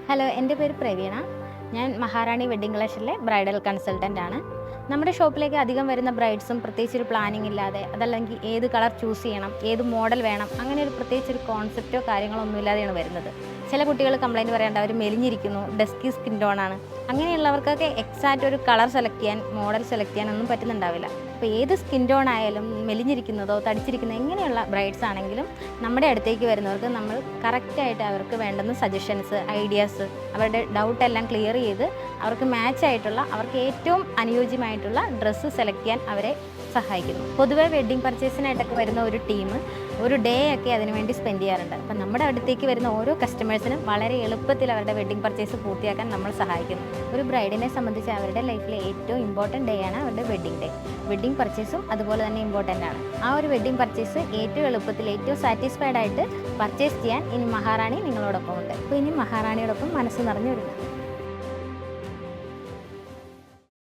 Hello, എൻ്റെ പേര് പ്രവീണ. ഞാൻ മഹാറാണി വെഡ്ഡിംഗ് കളക്ഷനിലെ ബ്രൈഡൽ കൺസൾട്ടൻ്റ് ആണ്. നമ്മുടെ ഷോപ്പിലേക്ക് അധികം വരുന്ന ബ്രൈഡ്സും പ്രത്യേകിച്ചൊരു പ്ലാനിങ് ഇല്ലാതെ, അതല്ലെങ്കിൽ ഏത് കളർ ചൂസ് ചെയ്യണം, ഏത് മോഡൽ വേണം, അങ്ങനെ ഒരു പ്രത്യേകിച്ചൊരു കോൺസെപ്റ്റോ കാര്യങ്ങളോ ഒന്നും ഇല്ലാതെയാണ് വരുന്നത്. ചില കുട്ടികൾ കംപ്ലയിൻറ്റ് പറയാണ്ട് അവർ മെലിഞ്ഞിരിക്കുന്നു, ഡസ്കി സ്കിൻ ടോണാണ്. അങ്ങനെയുള്ളവർക്കൊക്കെ എക്സാക്റ്റ് ഒരു കളർ സെലക്ട് ചെയ്യാൻ, മോഡൽ സെലക്ട് ചെയ്യാനൊന്നും പറ്റുന്നുണ്ടാവില്ല. അപ്പോൾ ഏത് സ്കിൻ ടോൺ ആയാലും മെലിഞ്ഞിരിക്കുന്നതോ തടിച്ചിരിക്കുന്നതോ എങ്ങനെയുള്ള ബ്രൈഡ്സ് ആണെങ്കിലും നമ്മുടെ അടുത്തേക്ക് വരുന്നവർക്ക് നമ്മൾ കറക്റ്റായിട്ട് അവർക്ക് വേണ്ടുന്ന സജഷൻസ്, ഐഡിയാസ്, അവരുടെ ഡൗട്ടെല്ലാം ക്ലിയർ ചെയ്ത് അവർക്ക് മാച്ചായിട്ടുള്ള, അവർക്ക് ഏറ്റവും അനുയോജ്യമായിട്ടുള്ള ഡ്രസ്സ് സെലക്ട് ചെയ്യാൻ അവരെ സഹായിക്കുന്നു. പൊതുവേ വെഡ്ഡിംഗ് പർച്ചേസിനായിട്ടൊക്കെ വരുന്ന ഒരു ടീം ഒരു ഡേ ഒക്കെ അതിനുവേണ്ടി സ്പെൻഡ് ചെയ്യാറുണ്ട്. അപ്പം നമ്മുടെ അടുത്തേക്ക് വരുന്ന ഓരോ കസ്റ്റമേഴ്സിനും വളരെ എളുപ്പത്തിൽ അവരുടെ വെഡ്ഡിംഗ് പർച്ചേസ് പൂർത്തിയാക്കാൻ നമ്മൾ സഹായിക്കുന്നു. ഒരു ബ്രൈഡിനെ സംബന്ധിച്ച് അവരുടെ ലൈഫിലെ ഏറ്റവും ഇമ്പോർട്ടൻറ്റ് ഡേ ആണ് അവരുടെ വെഡ്ഡിംഗ് ഡേ. വെഡ്ഡിംഗ് പർച്ചേസും അതുപോലെ തന്നെ ഇമ്പോർട്ടൻ്റ് ആണ്. ആ ഒരു വെഡ്ഡിംഗ് പർച്ചേസ് ഏറ്റവും എളുപ്പത്തിൽ, ഏറ്റവും സാറ്റിസ്ഫൈഡ് ആയിട്ട് പർച്ചേസ് ചെയ്യാൻ ഇനി മഹാറാണി നിങ്ങളോടൊപ്പം ഉണ്ട്. അപ്പോൾ ഇനി മഹാറാണിയോടൊപ്പം മനസ്സ് നിറഞ്ഞു വരുന്നു.